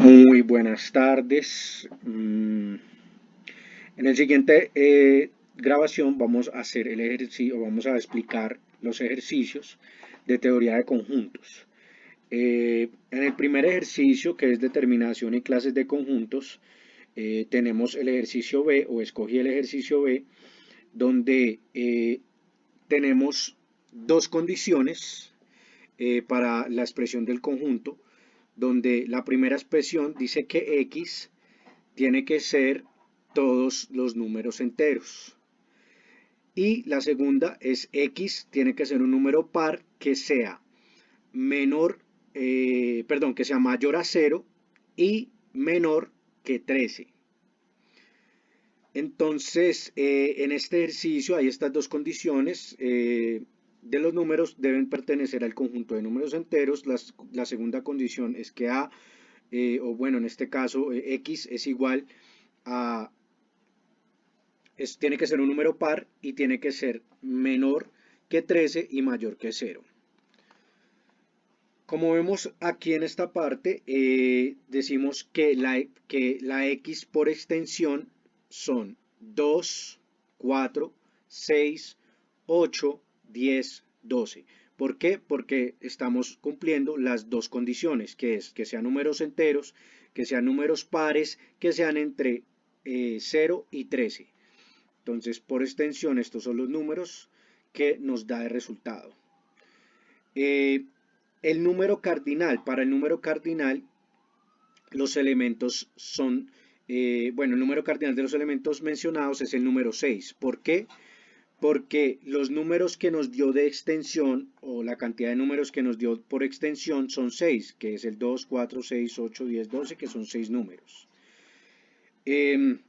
Muy buenas tardes. En el siguiente grabación vamos a hacer el ejercicio, vamos a explicar los ejercicios de teoría de conjuntos. En el primer ejercicio, que es determinación y clases de conjuntos, tenemos el ejercicio B, o escogí el ejercicio B, donde tenemos dos condiciones para la expresión del conjunto, donde la primera expresión dice que X tiene que ser todos los números enteros. Y la segunda es X tiene que ser un número par que sea que sea mayor a 0 y menor que 13. Entonces, en este ejercicio hay estas dos condiciones de los números deben pertenecer al conjunto de números enteros. La segunda condición es que A, o bueno, en este caso X es igual a tiene que ser un número par y tiene que ser menor que 13 y mayor que 0. Como vemos aquí en esta parte, decimos que la X por extensión son 2, 4, 6, 8, 10, 12. ¿Por qué? Porque estamos cumpliendo las dos condiciones, que es que sean números enteros, que sean números pares, que sean entre 0 y 13. Entonces, por extensión, estos son los números que nos da el resultado. El número cardinal, para el número cardinal, los elementos son, el número cardinal de los elementos mencionados es el número 6. ¿Por qué? Porque los números que nos dio de extensión, o la cantidad de números que nos dio por extensión, son 6, que es el 2, 4, 6, 8, 10, 12, que son 6 números. El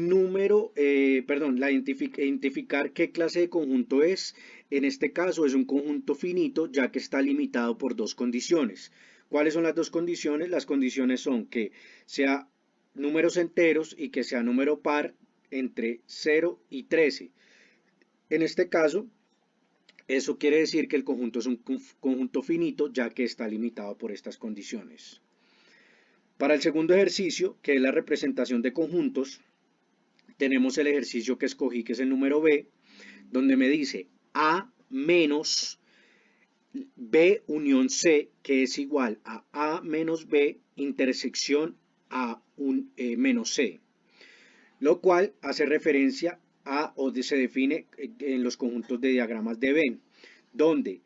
número, identificar qué clase de conjunto es. En este caso es un conjunto finito, ya que está limitado por dos condiciones. ¿Cuáles son las dos condiciones? Las condiciones son que sea números enteros y que sea número par entre 0 y 13. En este caso, eso quiere decir que el conjunto es un conjunto finito, ya que está limitado por estas condiciones. Para el segundo ejercicio, que es la representación de conjuntos, tenemos el ejercicio que escogí, que es el número B, donde me dice A menos B unión C, que es igual a menos B intersección menos C, lo cual hace referencia a, o se define en los conjuntos de diagramas de Venn, donde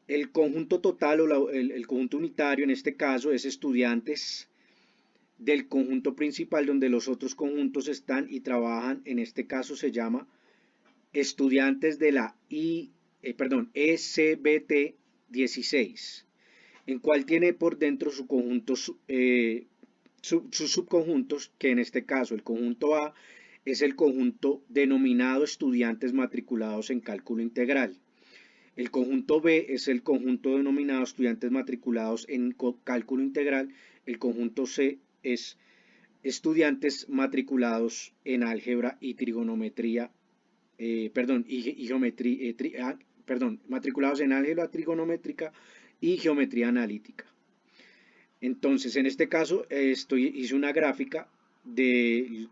el conjunto total o el conjunto unitario en este caso es estudiantes del conjunto principal, donde los otros conjuntos están y trabajan. En este caso se llama estudiantes de la ECBT 16, en cual tiene por dentro su conjunto, sus subconjuntos, que en este caso el conjunto A es el conjunto denominado estudiantes matriculados en cálculo integral. El conjunto B es el conjunto denominado estudiantes matriculados en cálculo integral. El conjunto C es estudiantes matriculados en álgebra y trigonometría, matriculados en álgebra trigonométrica y geometría analítica. Entonces, en este caso, hice una gráfica de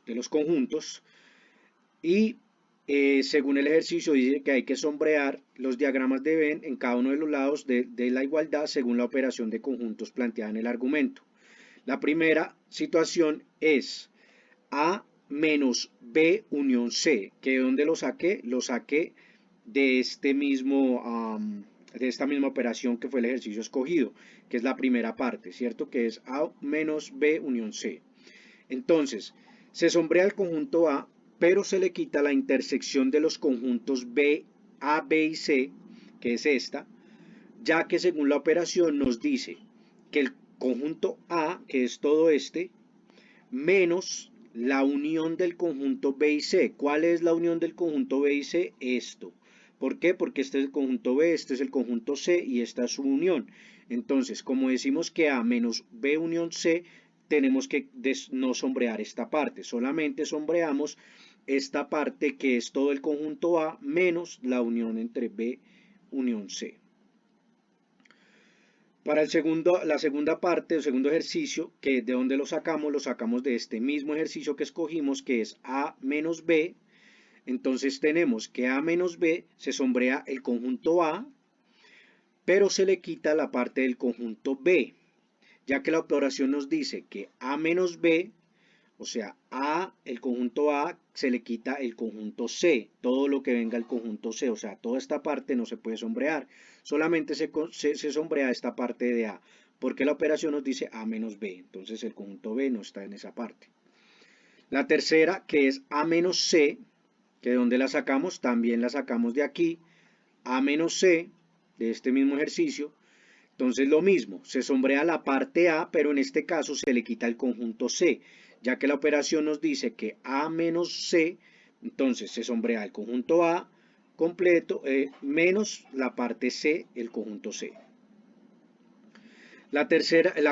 los conjuntos y según el ejercicio dice que hay que sombrear los diagramas de Venn en cada uno de los lados de la igualdad según la operación de conjuntos planteada en el argumento. La primera situación es A menos B unión C, que de dónde lo saqué de de esta misma operación que fue el ejercicio escogido, que es la primera parte, ¿cierto? Que es A menos B unión C. Entonces, se sombrea el conjunto A, pero se le quita la intersección de los conjuntos B, A, B y C, que es esta, ya que según la operación nos dice que el conjunto A, que es todo este, menos la unión del conjunto B y C. ¿Cuál es la unión del conjunto B y C? Esto. ¿Por qué? Porque este es el conjunto B, este es el conjunto C y esta es su unión. Entonces, como decimos que A menos B unión C, tenemos que no sombrear esta parte, solamente sombreamos esta parte que es todo el conjunto A menos la unión entre B unión C. Para la segunda parte, el segundo ejercicio, que de dónde lo sacamos de este mismo ejercicio que escogimos, que es A menos B. Entonces tenemos que A menos B se sombrea el conjunto A, pero se le quita la parte del conjunto B, ya que la operación nos dice que A menos B, o sea, el conjunto A se le quita el conjunto C, todo lo que venga al conjunto C, o sea, toda esta parte no se puede sombrear, solamente se sombrea esta parte de A, porque la operación nos dice A menos B, entonces el conjunto B no está en esa parte. La tercera, que es A menos C, que de donde la sacamos, también la sacamos de aquí, A menos C, de este mismo ejercicio. Entonces lo mismo, se sombrea la parte A, pero en este caso se le quita el conjunto C, ya que la operación nos dice que A menos C, entonces se sombrea el conjunto A completo menos la parte C, el conjunto C. La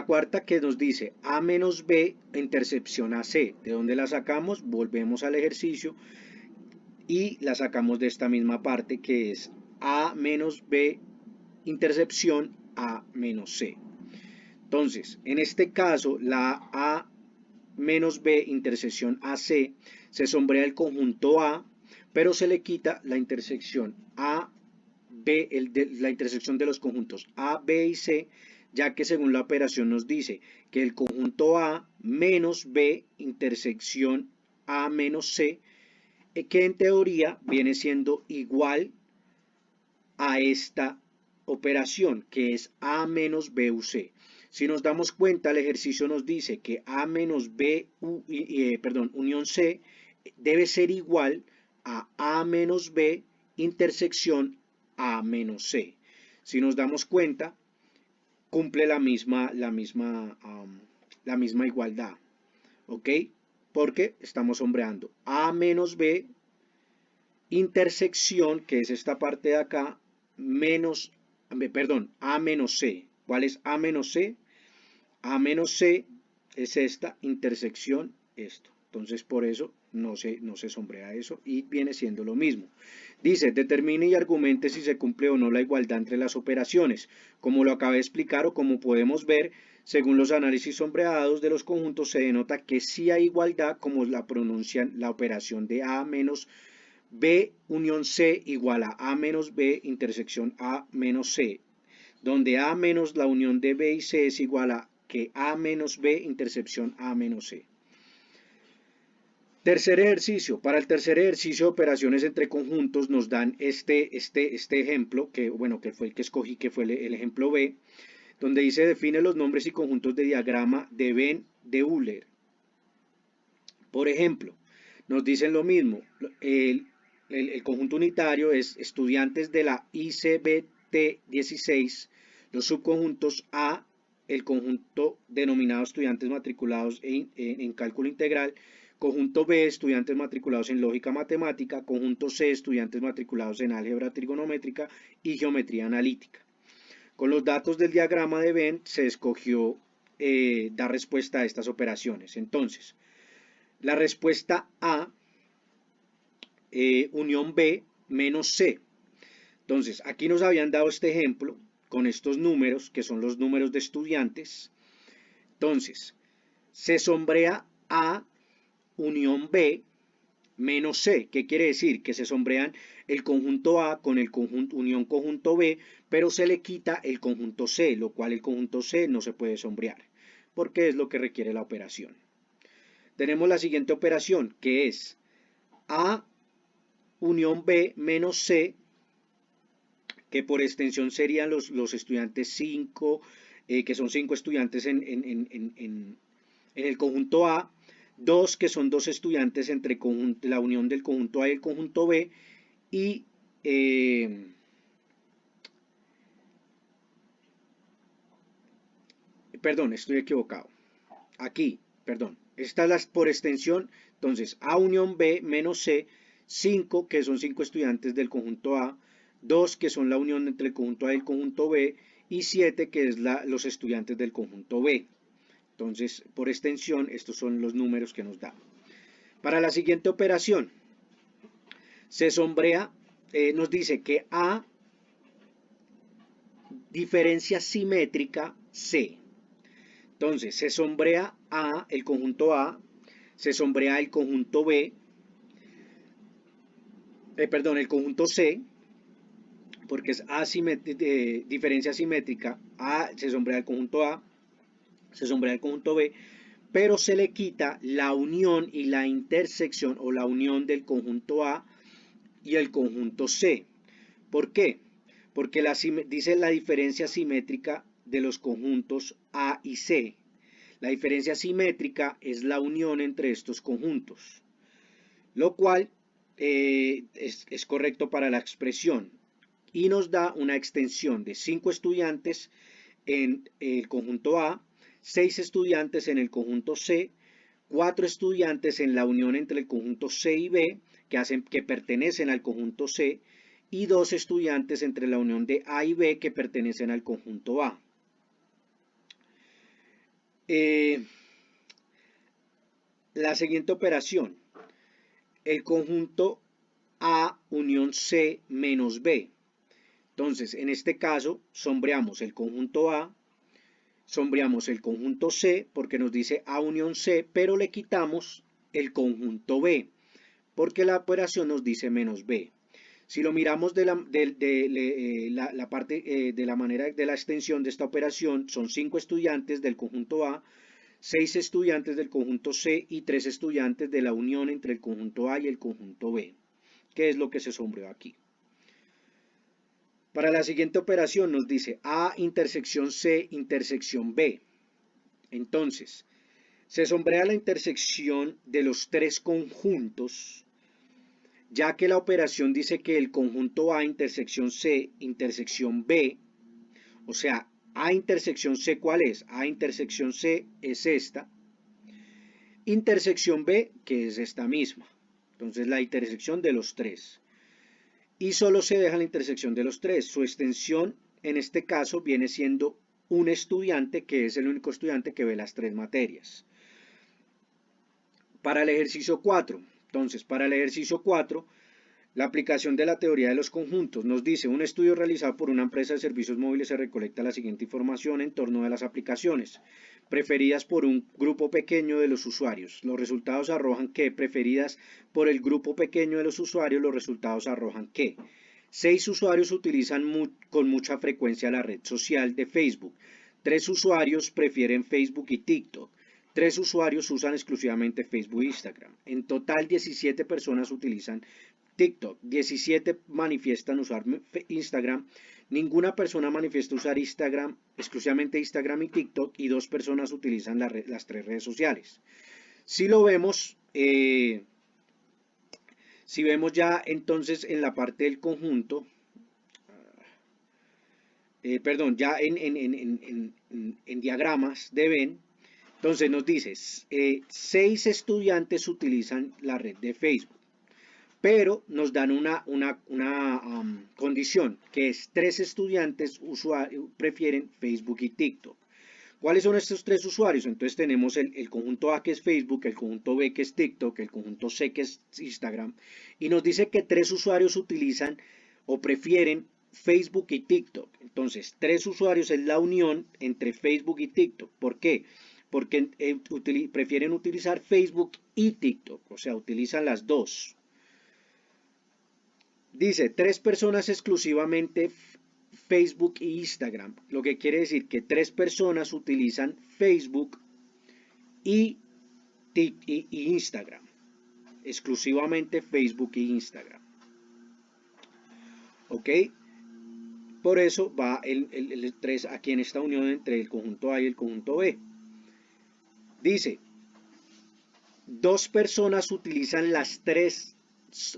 cuarta que nos dice A menos B intercepción a C, de donde la sacamos, volvemos al ejercicio y la sacamos de esta misma parte que es A menos B intercepción A menos C. Entonces, en este caso, la A menos B intersección AC se sombrea el conjunto A, pero se le quita la intersección A, B, la intersección de los conjuntos A, B y C, ya que según la operación nos dice que el conjunto A menos B intersección A menos C, que en teoría viene siendo igual a esta operación, que es A menos BUC. Si nos damos cuenta, el ejercicio nos dice que A menos unión C debe ser igual a A menos B intersección A menos C. Si nos damos cuenta, cumple la misma igualdad, ¿ok? Porque estamos sombreando A menos B intersección, que es esta parte de acá, menos, perdón, A menos C. ¿Cuál es A menos C? A menos C es esta intersección, esto. Entonces por eso no se sombrea eso y viene siendo lo mismo. Dice, determine y argumente si se cumple o no la igualdad entre las operaciones. Como lo acabé de explicar o como podemos ver, según los análisis sombreados de los conjuntos se denota que sí hay igualdad como la pronuncian la operación de A menos B unión C igual a A menos B intersección A menos C, donde A menos la unión de B y C es igual a que A menos B intersección A menos C. Tercer ejercicio. Para el tercer ejercicio de operaciones entre conjuntos nos dan este ejemplo, que bueno, que fue el que escogí, que fue el ejemplo B, donde dice define los nombres y conjuntos de diagrama de Venn de Euler. Por ejemplo, nos dicen lo mismo, el conjunto unitario es estudiantes de la ICBT 16, los subconjuntos A, el conjunto denominado estudiantes matriculados en cálculo integral, conjunto B, estudiantes matriculados en lógica matemática, conjunto C, estudiantes matriculados en álgebra trigonométrica y geometría analítica. Con los datos del diagrama de Venn se escogió dar respuesta a estas operaciones. Entonces, la respuesta A, unión B menos C. Entonces, aquí nos habían dado este ejemplo con estos números, que son los números de estudiantes. Entonces, se sombrea A unión B menos C. ¿Qué quiere decir? Que se sombrean el conjunto A con el conjunto unión conjunto B, pero se le quita el conjunto C, lo cual el conjunto C no se puede sombrear, porque es lo que requiere la operación. Tenemos la siguiente operación, que es A unión B menos C, que por extensión serían los estudiantes 5, que son 5 estudiantes en el conjunto A, 2 que son 2 estudiantes entre la unión del conjunto A y el conjunto B, y perdón, estoy equivocado. Aquí, perdón, estas las por extensión, entonces A unión B menos C, 5 que son 5 estudiantes del conjunto A, 2 que son la unión entre el conjunto A y el conjunto B, y 7 que es los estudiantes del conjunto B. Entonces, por extensión, estos son los números que nos da. Para la siguiente operación, se sombrea, nos dice que A diferencia simétrica C. Entonces, se sombrea A, el conjunto A, se sombrea el conjunto B, perdón, el conjunto C, porque es diferencia simétrica, A se sombrea el conjunto A, se sombrea el conjunto B, pero se le quita la unión y la intersección o la unión del conjunto A y el conjunto C. ¿Por qué? Porque dice la diferencia simétrica de los conjuntos A y C. La diferencia simétrica es la unión entre estos conjuntos, lo cual es correcto para la expresión y nos da una extensión de 5 estudiantes en el conjunto A, 6 estudiantes en el conjunto C, 4 estudiantes en la unión entre el conjunto C y B, que pertenecen al conjunto C, y 2 estudiantes entre la unión de A y B que pertenecen al conjunto A. La siguiente operación, el conjunto A unión C menos B. Entonces, en este caso, sombreamos el conjunto A, sombreamos el conjunto C, porque nos dice A unión C, pero le quitamos el conjunto B, porque la operación nos dice menos B. Si lo miramos de la parte de la manera de la extensión de esta operación, son 5 estudiantes del conjunto A, 6 estudiantes del conjunto C y 3 estudiantes de la unión entre el conjunto A y el conjunto B, que es lo que se sombreó aquí. Para la siguiente operación nos dice A intersección C intersección B. Entonces, se sombrea la intersección de los tres conjuntos, ya que la operación dice que el conjunto A intersección C intersección B, o sea, A intersección C, ¿cuál es? A intersección C es esta, intersección B, que es esta misma. Entonces, la intersección de los tres. Y solo se deja la intersección de los tres. Su extensión, en este caso, viene siendo un estudiante, que es el único estudiante que ve las tres materias. Para el ejercicio 4, entonces, para el ejercicio 4, la aplicación de la teoría de los conjuntos nos dice: un estudio realizado por una empresa de servicios móviles se recolecta la siguiente información en torno de las aplicaciones preferidas por un grupo pequeño de los usuarios. Los resultados arrojan que, preferidas por el grupo pequeño de los usuarios, los resultados arrojan que 6 usuarios utilizan con mucha frecuencia la red social de Facebook, 3 usuarios prefieren Facebook y TikTok, 3 usuarios usan exclusivamente Facebook e Instagram. En total, 17 personas utilizan TikTok, 17 manifiestan usar Instagram, ninguna persona manifiesta usar Instagram, exclusivamente Instagram y TikTok, y 2 personas utilizan las 3 redes sociales. Si lo vemos, si vemos ya entonces en la parte del conjunto, perdón, ya en diagramas de Venn, entonces nos dice, 6 estudiantes utilizan la red de Facebook, pero nos dan una condición, que es 3 estudiantes prefieren Facebook y TikTok. ¿Cuáles son estos 3 usuarios? Entonces tenemos el conjunto A, que es Facebook, el conjunto B, que es TikTok, el conjunto C, que es Instagram, y nos dice que 3 usuarios utilizan o prefieren Facebook y TikTok. Entonces, 3 usuarios es la unión entre Facebook y TikTok. ¿Por qué? Porque prefieren utilizar Facebook y TikTok, o sea, utilizan las dos. Dice, 3 personas exclusivamente Facebook e Instagram, lo que quiere decir que 3 personas utilizan Facebook y Instagram, exclusivamente Facebook e Instagram. ¿Ok? Por eso va el 3 aquí en esta unión entre el conjunto A y el conjunto B. Dice, 2 personas utilizan las 3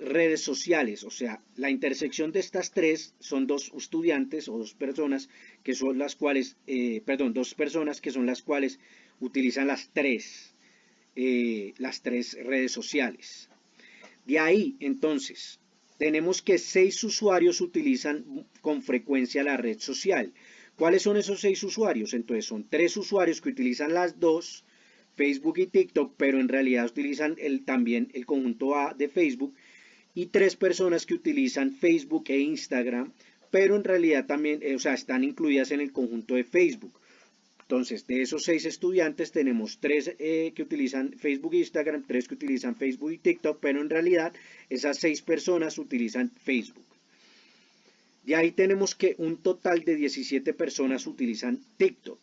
redes sociales, o sea, la intersección de estas 3 son 2 estudiantes o 2 personas que son las cuales, 2 personas que son las cuales utilizan las 3 redes sociales. De ahí, entonces, tenemos que 6 usuarios utilizan con frecuencia la red social. ¿Cuáles son esos 6 usuarios? Entonces, son 3 usuarios que utilizan las dos, Facebook y TikTok, pero en realidad utilizan también el conjunto A de Facebook, y 3 personas que utilizan Facebook e Instagram, pero en realidad también, o sea, están incluidas en el conjunto de Facebook. Entonces, de esos 6 estudiantes tenemos 3 que utilizan Facebook e Instagram, 3 que utilizan Facebook y TikTok, pero en realidad esas 6 personas utilizan Facebook. De ahí tenemos que un total de 17 personas utilizan TikTok.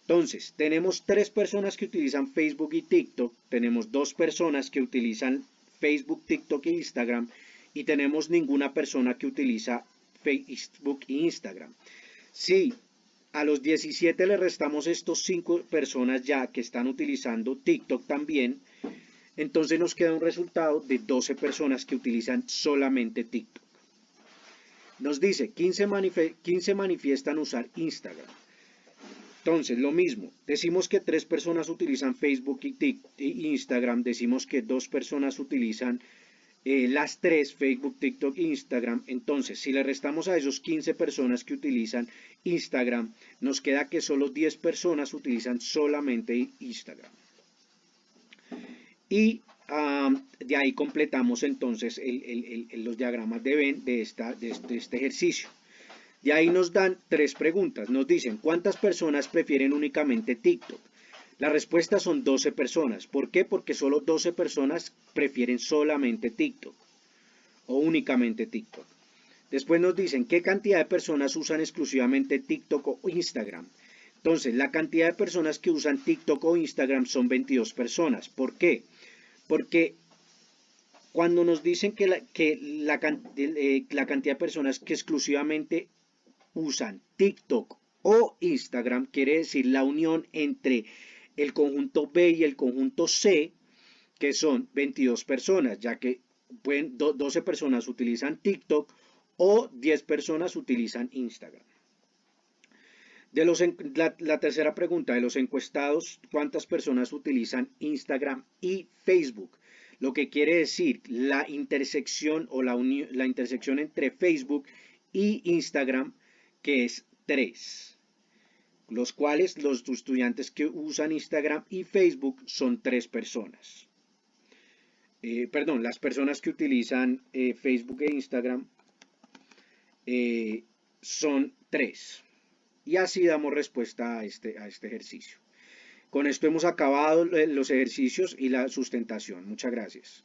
Entonces, tenemos 3 personas que utilizan Facebook y TikTok, tenemos 2 personas que utilizan Facebook, TikTok e Instagram y tenemos ninguna persona que utiliza Facebook e Instagram. Si a los 17 le restamos estos 5 personas ya que están utilizando TikTok también, entonces nos queda un resultado de 12 personas que utilizan solamente TikTok. Nos dice 15 manifiestan usar Instagram. Entonces, lo mismo, decimos que 3 personas utilizan Facebook y Instagram, decimos que 2 personas utilizan las 3, Facebook, TikTok e Instagram. Entonces, si le restamos a esos 15 personas que utilizan Instagram, nos queda que solo 10 personas utilizan solamente Instagram. Y de ahí completamos entonces los diagramas de Venn de este ejercicio. De ahí nos dan 3 preguntas. Nos dicen, ¿cuántas personas prefieren únicamente TikTok? La respuesta son 12 personas. ¿Por qué? Porque solo 12 personas prefieren solamente TikTok o únicamente TikTok. Después nos dicen, ¿qué cantidad de personas usan exclusivamente TikTok o Instagram? Entonces, la cantidad de personas que usan TikTok o Instagram son 22 personas. ¿Por qué? Porque cuando nos dicen que la cantidad de personas que exclusivamente usan TikTok o Instagram, quiere decir la unión entre el conjunto B y el conjunto C, que son 22 personas, ya que 12 personas utilizan TikTok o 10 personas utilizan Instagram. La tercera pregunta, de los encuestados, ¿cuántas personas utilizan Instagram y Facebook? Lo que quiere decir la intersección o la intersección entre Facebook y Instagram, que es 3, los cuales los estudiantes que usan Instagram y Facebook son 3 personas. Perdón, las personas que utilizan Facebook e Instagram son 3. Y así damos respuesta a este ejercicio. Con esto hemos acabado los ejercicios y la sustentación. Muchas gracias.